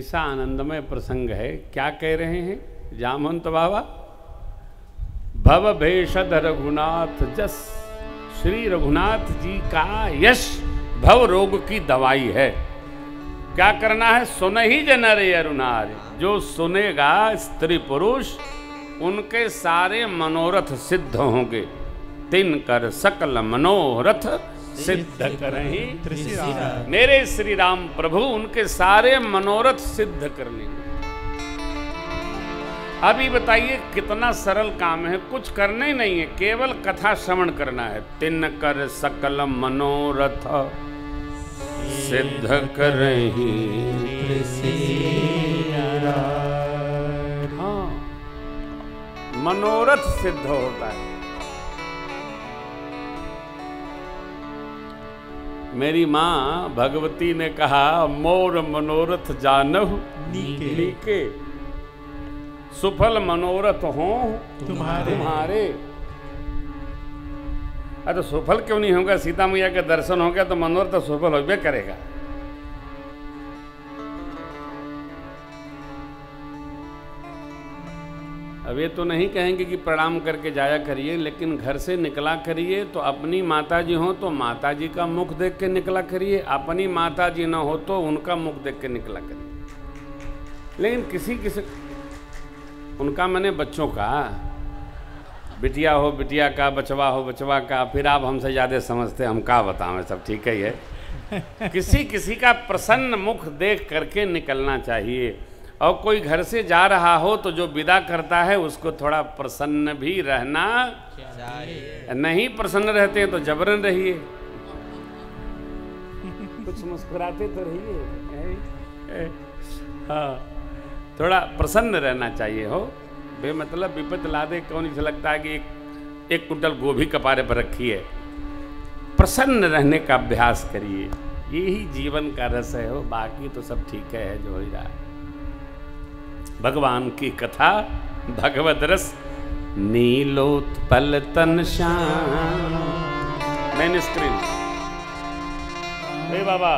ऐसा आनंदमय प्रसंग है। क्या कह रहे हैं जामवंत बाबा? भव भेषद रघुनाथ जस, श्री रघुनाथ जी का यश भव रोग की दवाई है। क्या करना है? सुन ही जनरे अरुणारे, जो सुनेगा स्त्री पुरुष उनके सारे मनोरथ सिद्ध होंगे। तिन कर सकल मनोरथ सिद्ध करहीं, मेरे श्री राम प्रभु उनके सारे मनोरथ सिद्ध कर लेंगे। अभी बताइए कितना सरल काम है, कुछ करना ही नहीं है, केवल कथा श्रवण करना है। तिन कर सकल मनोरथ सिद्ध करहीं, हाँ, मनोरथ सिद्ध होता है। मेरी माँ भगवती ने कहा, मोर मनोरथ जानहु नीके, सुफल मनोरथ हो तुम्हारे। तो सुफल क्यों नहीं होगा? सीता मैया के दर्शन हो गया तो मनोरथ सुफल होबे करेगा। अब ये तो नहीं कहेंगे कि प्रणाम करके जाया करिए, लेकिन घर से निकला करिए तो अपनी माताजी हो तो माताजी का मुख देख के निकला करिए, अपनी माताजी ना हो तो उनका मुख देख के निकला करिए। लेकिन किसी उनका मैंने बच्चों का, बिटिया हो बिटिया का, बचवा हो बचवा का, फिर आप हमसे ज़्यादा समझते, हम क्या बताएं, सब ठीक ही है। किसी का प्रसन्न मुख देख करके निकलना चाहिए। और कोई घर से जा रहा हो तो जो विदा करता है उसको थोड़ा प्रसन्न भी रहना चाहिए। नहीं प्रसन्न रहते हैं तो जबरन रहिए, कुछ मुस्कुराते तो रहिए। हाँ, थोड़ा प्रसन्न रहना चाहिए हो। बेमतलब विपत ला दे, कौन से लगता है कि एक कुंटल गोभी कपारे पर रखी है। प्रसन्न रहने का अभ्यास करिए, यही जीवन का रस है हो। बाकी तो सब ठीक है जो हो रहा है। भगवान की कथा भगवत रस नीलोत्पल तन श्याम। मैन स्क्रीन बाबा,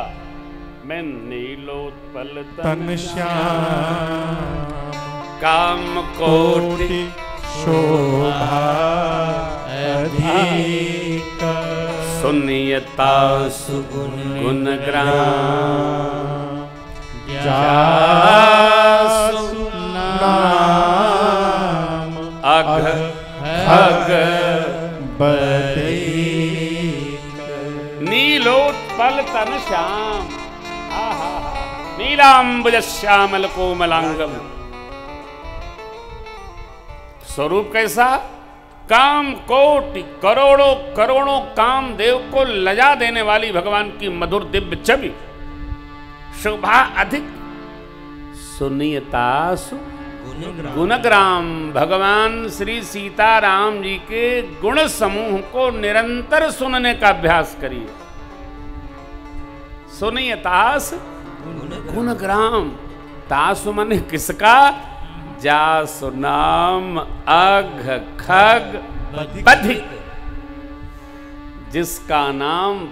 मैं नीलोत्पल तन श्याम, काम कोटि शोभा अधिक, सुनियता सुगुण ग्राम, जासु नाम अघ खग बदीक। नीलोत्पल तन श्याम, नीलांबुज श्यामल कोमलांगम। स्वरूप कैसा? काम कोटि, करोड़ों करोड़ों काम देव को लजा देने वाली भगवान की मधुर दिव्य छवि, शोभा अधिक, सुनियतासु गुणग्राम। भगवान श्री सीताराम जी के गुण समूह को निरंतर सुनने का अभ्यास करिए। सुनियतास गुणग्राम, तासु मन किसका? जासु नाम अघ खग बधिक, जिसका नाम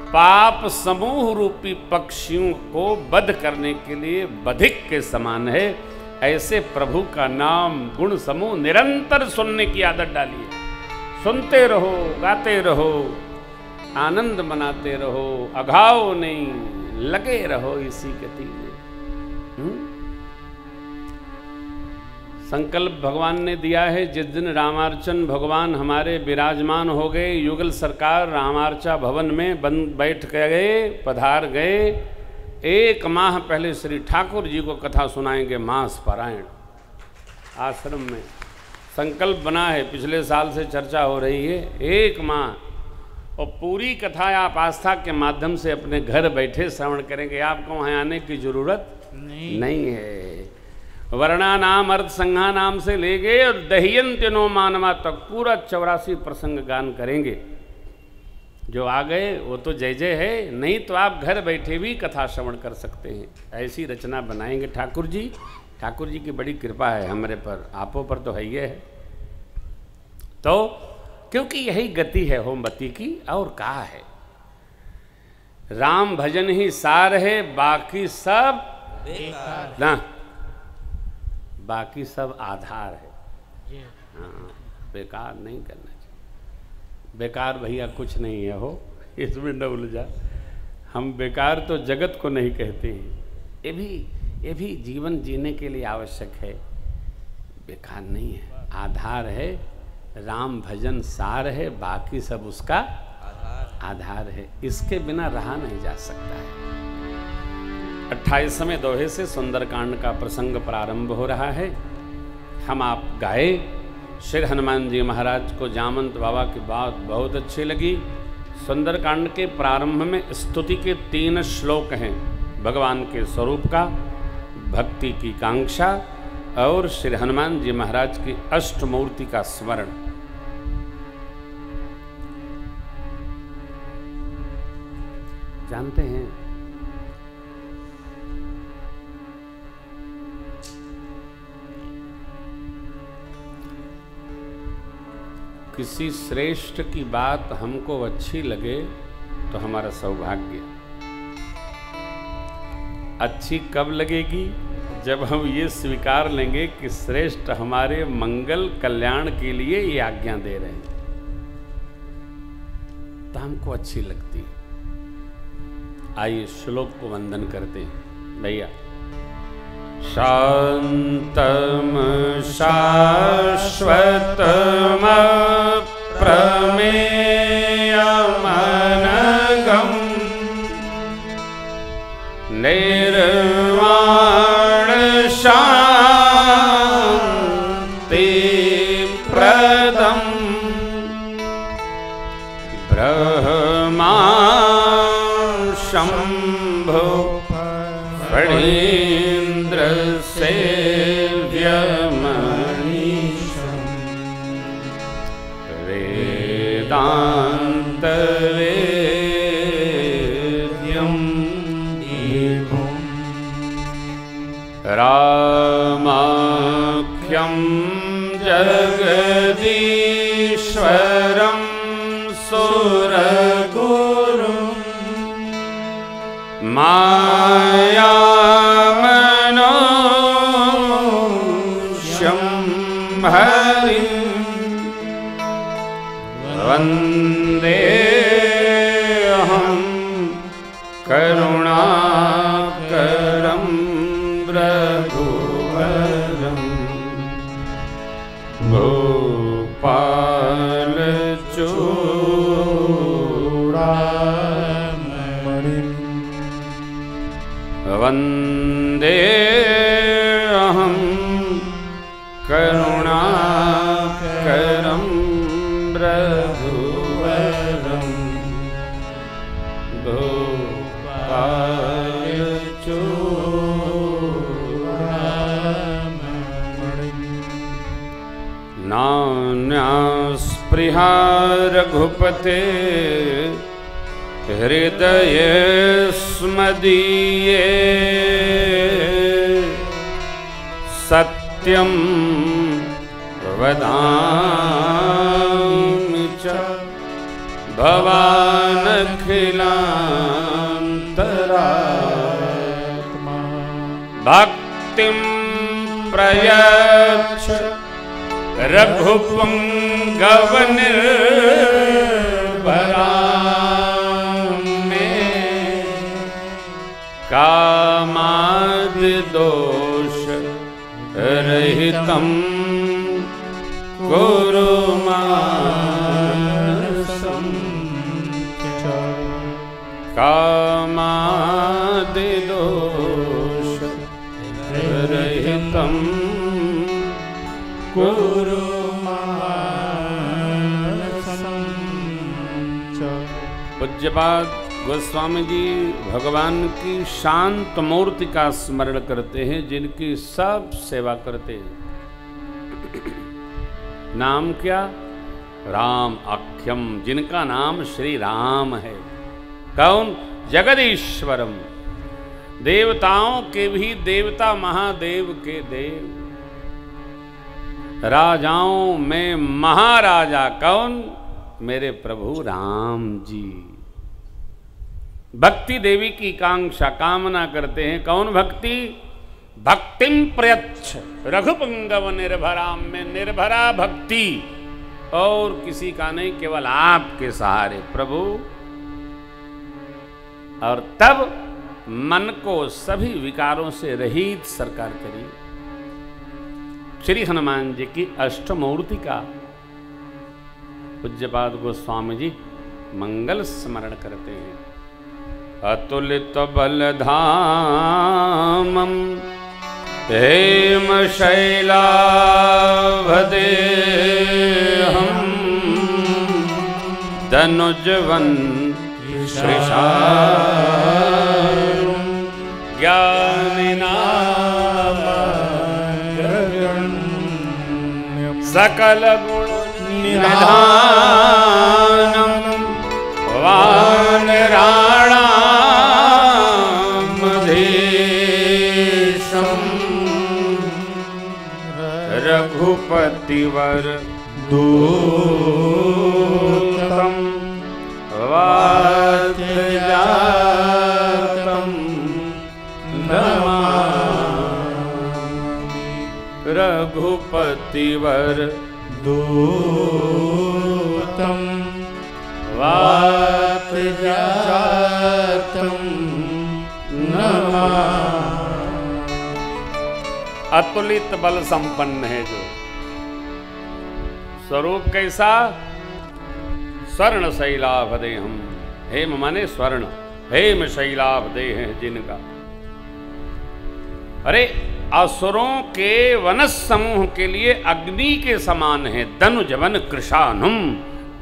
पाप समूह रूपी पक्षियों को वध करने के लिए बधिक के समान है। ऐसे प्रभु का नाम गुण समूह निरंतर सुनने की आदत डालिए। सुनते रहो, गाते रहो, आनंद मनाते रहो, अघाव नहीं, लगे रहो इसी गति में। संकल्प भगवान ने दिया है, जिस दिन रामार्चन भगवान हमारे विराजमान हो गए, युगल सरकार रामार्चा भवन में बैठ गए, पधार गए। 1 माह पहले श्री ठाकुर जी को कथा सुनाएंगे मास पारायण आश्रम में। संकल्प बना है, पिछले साल से चर्चा हो रही है। 1 माह और पूरी कथा आप आस्था के माध्यम से अपने घर बैठे श्रवण करेंगे। आपको वहाँ आने की जरूरत नहीं है। वर्णा नाम अर्थ संज्ञा नाम से ले गए और दहियंत्यनो मानवा तक पूरा 84 प्रसंग गान करेंगे। जो आ गए वो तो जय जय है, नहीं तो आप घर बैठे भी कथा श्रवण कर सकते हैं। ऐसी रचना बनाएंगे ठाकुर जी। ठाकुर जी की बड़ी कृपा है हमारे पर, आपों पर तो है ही है। तो क्योंकि यही गति है होमबती की, और कहा है राम भजन ही सार है, बाकी सब ना, बाकी सब आधार है। हाँ, बेकार नहीं करना चाहिए। बेकार भैया कुछ नहीं है हो, इसमें न उलझा। हम बेकार तो जगत को नहीं कहते हैं, ये भी जीवन जीने के लिए आवश्यक है, बेकार नहीं है, आधार है। राम भजन सार है, बाकी सब उसका आधार है। इसके बिना रहा नहीं जा सकता है। 28वें दोहे से सुंदरकांड का प्रसंग प्रारंभ हो रहा है। हम आप गाए। श्री हनुमान जी महाराज को जामंत बाबा की बात बहुत अच्छी लगी। सुंदरकांड के प्रारंभ में स्तुति के 3 श्लोक हैं, भगवान के स्वरूप का, भक्ति की कांक्षा और श्री हनुमान जी महाराज की अष्टमूर्ति का स्मरण। जानते हैं किसी श्रेष्ठ की बात हमको अच्छी लगे तो हमारा सौभाग्य। अच्छी कब लगेगी? जब हम ये स्वीकार लेंगे कि श्रेष्ठ हमारे मंगल कल्याण के लिए ये आज्ञा दे रहे हैं, तो हमको अच्छी लगती है। आइए श्लोक को वंदन करते हैं भैया। शांतम शाश्वतम प्रमेयमनघम् निर्वाण शांति प्रदम् ब्रह्मा शंभो फणीन्द्र सेव्यमनीशम् वेदांत वेद्यम् विभुम् रामाख्यं जगदीश्वरं सुरगुरुम् मायामनोष्यं हरिं वन्देऽहं करुणाकरं रघुवरं गोपालचूडामणिम् वन्देऽहं करुणाकरं रघुवरं गोपालचूडामणिम् नान्यास्पृहा रघुपते हृदये स्मदीये सत्यं वदामि च भवानखिलान्तरात्मा भक्तिं प्रयच्छ रघुपुंगवनिर्भरा कामादिदोष रहितं कुरु मानसं च कामादिदोष रहितं कुरु मानसं च। पूज्यपाद गोस्वामी जी भगवान की शांत मूर्ति का स्मरण करते हैं, जिनकी सब सेवा करते हैं। नाम क्या? राम आख्यम, जिनका नाम श्री राम है। कौन? जगदीश्वरम, देवताओं के भी देवता, महादेव के देव, राजाओं में महाराजा। कौन? मेरे प्रभु राम जी। भक्ति देवी की कांक्षा कामना करते हैं। कौन भक्ति? भक्तिम प्रयच्छ रघुपुंगव निर्भराम में निर्भरा भक्ति, और किसी का नहीं, केवल आपके सहारे प्रभु। और तब मन को सभी विकारों से रहित सरकार करिए। श्री हनुमान जी की अष्टमूर्ति का पूज्यपाद गोस्वामी जी मंगल स्मरण करते हैं। अतुलित बलधामम हेम शैलाभदेहम धनुजवन सकल गुण निधानम वानराणामधेशम रघुपतिवर दूतम वात्सल्यजातम नमामि। रघुपतिवर दूतम वात्सल्यजातम नमामि। अतुलित बल संपन्न है जो स्वरूप कैसा? स्वर्ण शैलाभदेहम, हेम माने स्वर्ण, हेम शैलाभदेह है जिनका। अरे असुरों के वनस समूह के लिए अग्नि के समान है। धनुजवन कृशानुम,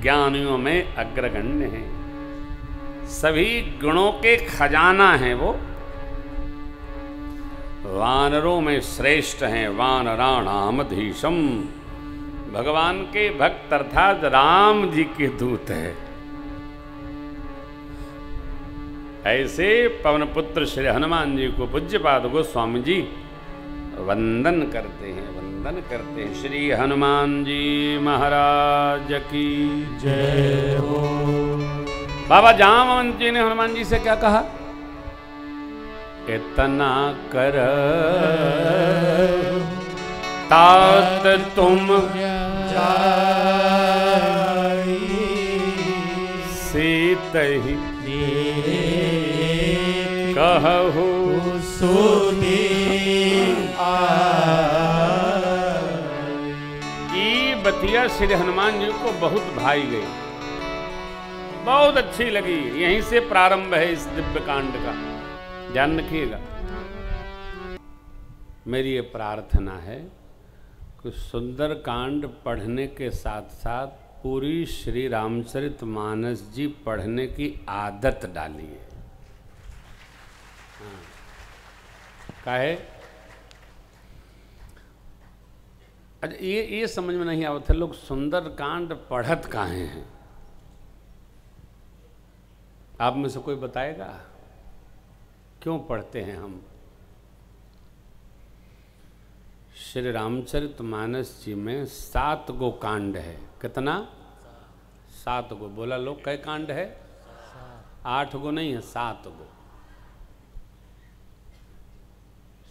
ज्ञानियों में अग्रगण्य है। सभी गुणों के खजाना हैं वो। वानरों में श्रेष्ठ हैं, वानराणामधीशम, भगवान के भक्त अर्थात राम जी के दूत है। ऐसे पवन पुत्र श्री हनुमान जी को पूज्यपाद गोस्वामी जी वंदन करते हैं, वंदन करते हैं। श्री हनुमान जी महाराज की जय हो। बाबा जामवंत जी ने हनुमान जी से क्या कहा? इतना कर तात तुम सीत ही कहु सुनी। ये बतिया श्री हनुमान जी को बहुत भाई गई, बहुत अच्छी लगी। यहीं से प्रारंभ है इस दिव्य कांड का, ध्यान रखिएगा। मेरी ये प्रार्थना है कि सुंदर कांड पढ़ने के साथ साथ पूरी श्री रामचरितमानस जी पढ़ने की आदत डालिए। काहे? अच्छा, ये समझ में नहीं आवत है, लोग सुंदर कांड पढ़त काहे हैं? आप में से कोई बताएगा क्यों पढ़ते हैं हम? श्री रामचरितमानस जी में 7 गो कांड है। कितना? 7 गो। बोला लोग, कई कांड है? 8 गो नहीं है, 7 गो।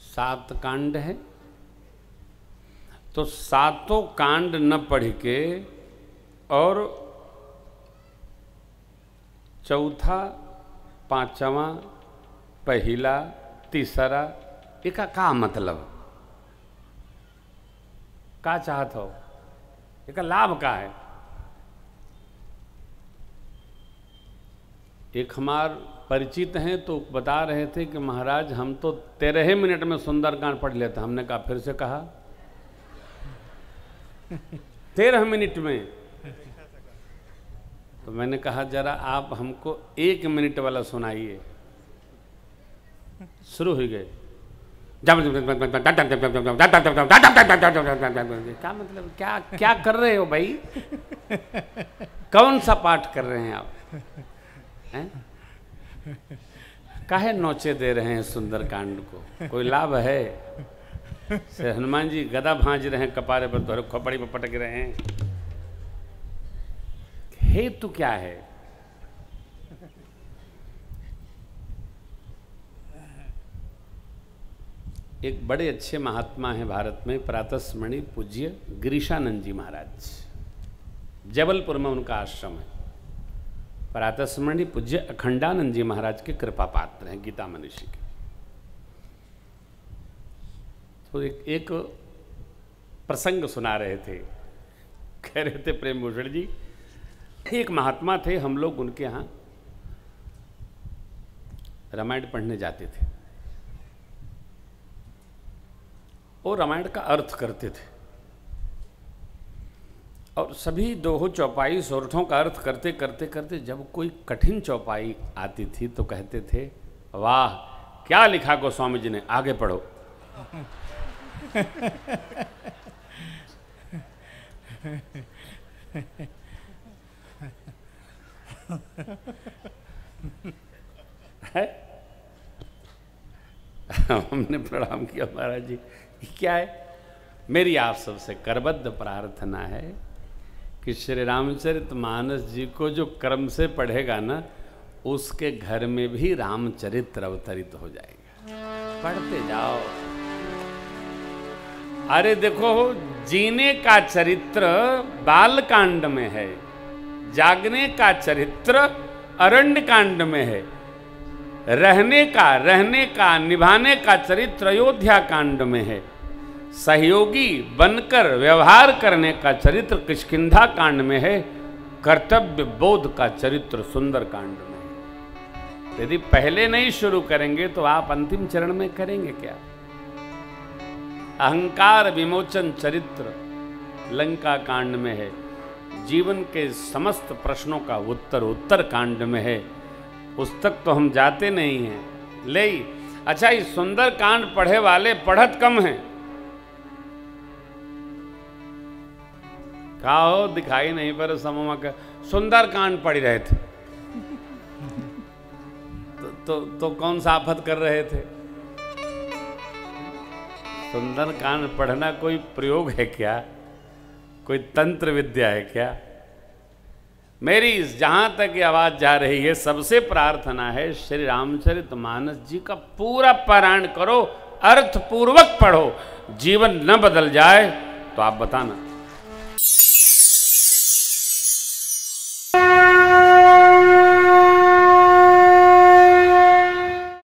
7 कांड है। तो 7 कांड न पढ़ के और चौथा, पांचवा, पहला, तीसरा, इसका का मतलब? का चाहत हो? इसका लाभ का है? एक हमार परिचित हैं तो बता रहे थे कि महाराज हम तो 13 मिनट में सुंदरकांड पढ़ लेते। हमने कहा, फिर से कहा 13 मिनट में? तो मैंने कहा जरा आप हमको 1 मिनट वाला सुनाइए। शुरू हो गए। क्या मतलब? क्या कर रहे हो भाई? कौन सा पाठ कर रहे हैं आप? काहे नोचे दे रहे हैं सुंदरकांड को? कोई लाभ है? से हनुमान जी गदा भांज रहे हैं, कपारे पर तो खोपड़ी पर पटक रहे हैं। हेतु क्या है? एक बड़े अच्छे महात्मा हैं भारत में, प्रातस्मरणीय पूज्य गिरीशानंद जी महाराज, जबलपुर में उनका आश्रम है। प्रातस्मरणीय पूज्य अखंडानंद जी महाराज के कृपा पात्र हैं, गीता मनीषी के। तो एक प्रसंग सुना रहे थे, कह रहे थे प्रेम भूषण जी, एक महात्मा थे, हम लोग उनके यहाँ रामायण पढ़ने जाते थे और रामायण का अर्थ करते थे, और सभी दोहों चौपाई सोरठों का अर्थ करते करते करते जब कोई कठिन चौपाई आती थी तो कहते थे, वाह क्या लिखा गोस्वामी जी ने, आगे पढ़ो। है? हमने प्रणाम किया, महाराज जी क्या है? मेरी आप सबसे करबद्ध प्रार्थना है कि श्री रामचरितमानस जी को जो क्रम से पढ़ेगा ना, उसके घर में भी रामचरित्र अवतरित हो जाएगा। पढ़ते जाओ। अरे देखो, जीने का चरित्र बालकांड में है, जागने का चरित्र अरण्य कांड में है, रहने का निभाने का चरित्र अयोध्या कांड में है, सहयोगी बनकर व्यवहार करने का चरित्र किष्किंधा कांड में है, कर्तव्य बोध का चरित्र सुंदर कांड में है। यदि पहले नहीं शुरू करेंगे तो आप अंतिम चरण में करेंगे क्या? अहंकार विमोचन चरित्र लंका कांड में है, जीवन के समस्त प्रश्नों का उत्तर कांड में है। पुस्तक तो हम जाते नहीं हैं, ले अच्छा इस सुंदर कांड पढ़े वाले पढ़त कम हैं। का हो दिखाई नहीं पर समूह का सुंदर कांड पढ़ रहे थे तो कौन सा आफत कर रहे थे? सुंदर कांड पढ़ना कोई प्रयोग है क्या? कोई तंत्र विद्या है क्या? मेरी जहां तक ये आवाज जा रही है, सबसे प्रार्थना है श्री रामचरितमानस जी का पूरा पारायण करो, अर्थपूर्वक पढ़ो। जीवन न बदल जाए तो आप बताना।